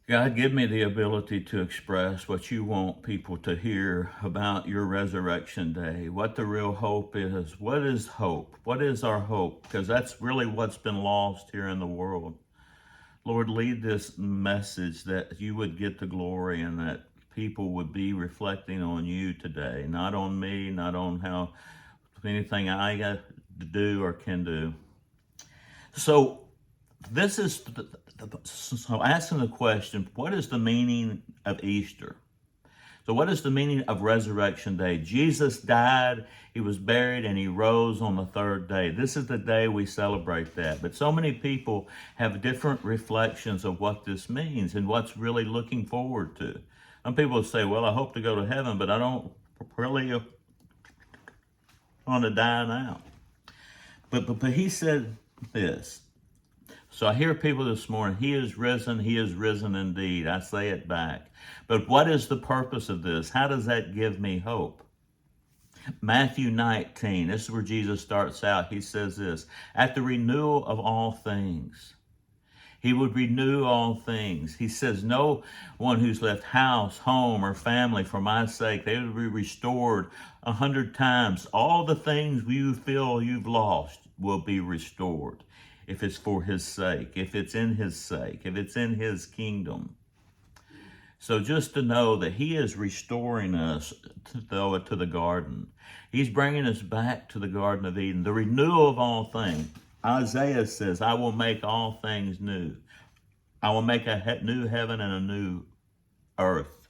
God, give me the ability to express what you want people to hear about your resurrection day, what the real hope is. What is hope? What is our hope? Because that's really what's been lost here in the world. Lord, lead this message that you would get the glory and that people would be reflecting on you today, not on me, not on how anything I got to do or can do. So, this is so asking the question, what is the meaning of Easter? So, what is the meaning of Resurrection Day? Jesus died, he was buried, and he rose on the third day. This is the day we celebrate that. But so many people have different reflections of what this means and what's really looking forward to. Some people say, well, I hope to go to heaven, but I don't really want to die now. But he said this. So I hear people this morning, he is risen indeed. I say it back. But what is the purpose of this? How does that give me hope? Matthew 19, this is where Jesus starts out. He says this, at the renewal of all things. He would renew all things. He says, no one who's left house, home, or family for my sake, they will be restored 100 times. All the things you feel you've lost will be restored if it's for his sake, if it's in his sake, if it's in his kingdom. So just to know that he is restoring us to the garden. He's bringing us back to the Garden of Eden, the renewal of all things. Isaiah says, I will make all things new. I will make a new heaven and a new earth.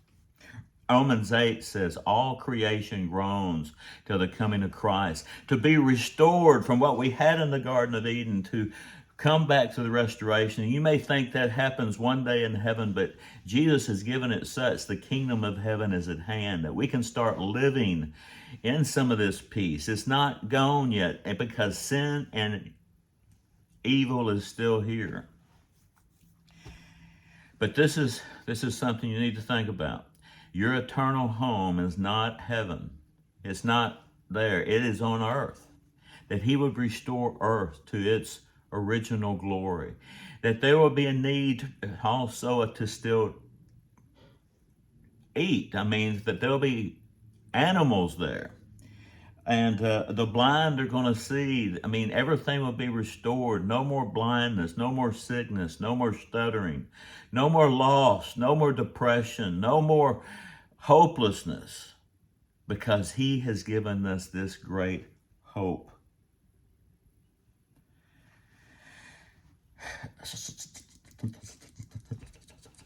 Romans 8 says, all creation groans till the coming of Christ, to be restored from what we had in the Garden of Eden, to come back to the restoration. You may think that happens one day in heaven, but Jesus has given it such, the kingdom of heaven is at hand, that we can start living in some of this peace. It's not gone yet because sin and evil is still here. But this is something you need to think about. Your eternal home is not heaven. It's not there. It is on earth. That he would restore earth to its original glory. That there will be a need also to still eat. I mean, that there'll be animals there. And the blind are going to see. I mean, everything will be restored. No more blindness, no more sickness, no more stuttering, no more loss, no more depression, no more hopelessness, because he has given us this great hope.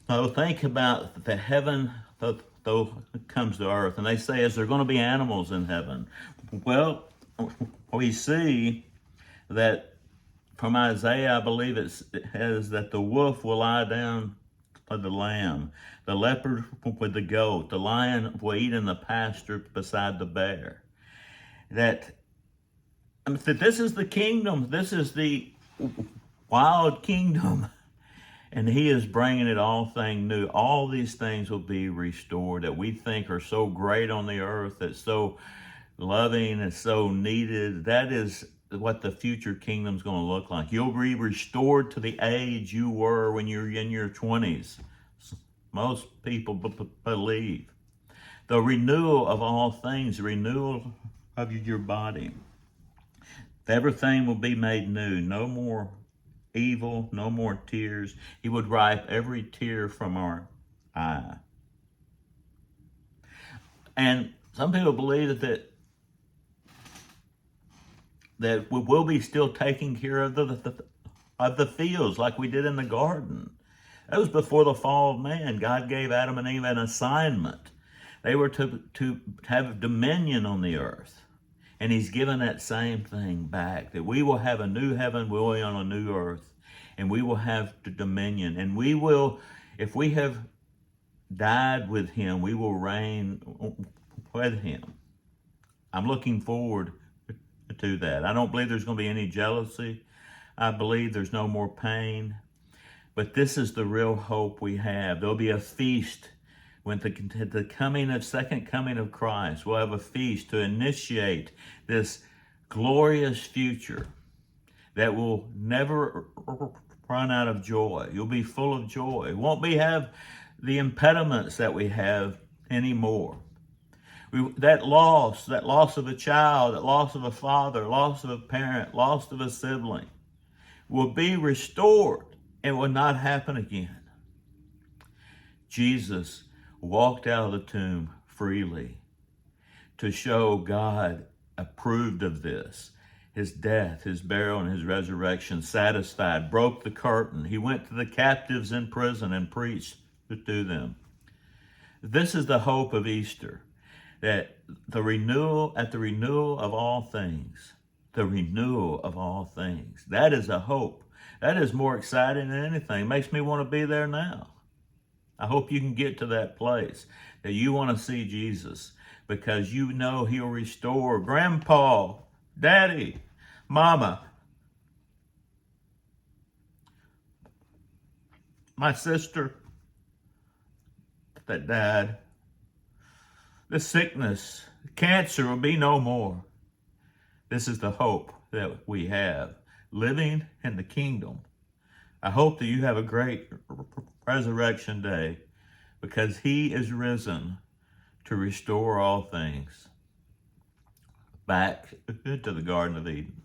So think about the heaven though comes to earth, and they say, is there going to be animals in heaven? Well, we see that from Isaiah, I believe it has that the wolf will lie down with the lamb, the leopard with the goat, the lion will eat in the pasture beside the bear. That this is the kingdom, this is the wild kingdom, and he is bringing it all thing new. All these things will be restored that we think are so great on the earth, that's so loving and so needed. That is what the future kingdom's going to look like. You'll be restored to the age you were when you're in your 20s. Most people believe. The renewal of all things, the renewal of your body. Everything will be made new. No more evil, no more tears. He would wipe every tear from our eye. And some people believe that we will be still taking care of the fields like we did in the garden. That was before the fall of man. God gave Adam and Eve an assignment. They were to have dominion on the earth. And he's given that same thing back, that we will have a new heaven, we'll be on a new earth, and we will have dominion. And we will, if we have died with him, we will reign with him. I'm looking forward to that. I don't believe there's going to be any jealousy. I believe there's no more pain. But this is the real hope we have. There'll be a feast when the second coming of Christ. We'll have a feast to initiate this glorious future that will never run out of joy. You'll be full of joy. Won't be have the impediments that we have anymore. That loss of a child, that loss of a father, loss of a parent, loss of a sibling will be restored and will not happen again. Jesus walked out of the tomb freely to show God approved of this. His death, his burial, and his resurrection satisfied, broke the curtain. He went to the captives in prison and preached to them. This is the hope of Easter, that the renewal of all things, the renewal of all things. That is a hope. That is more exciting than anything. It makes me want to be there now. I hope you can get to that place that you want to see Jesus, because you know he'll restore. Grandpa, Daddy, Mama, my sister that died, the sickness, cancer will be no more. This is the hope that we have, living in the kingdom. I hope that you have a great resurrection day, because he is risen to restore all things back to the Garden of Eden.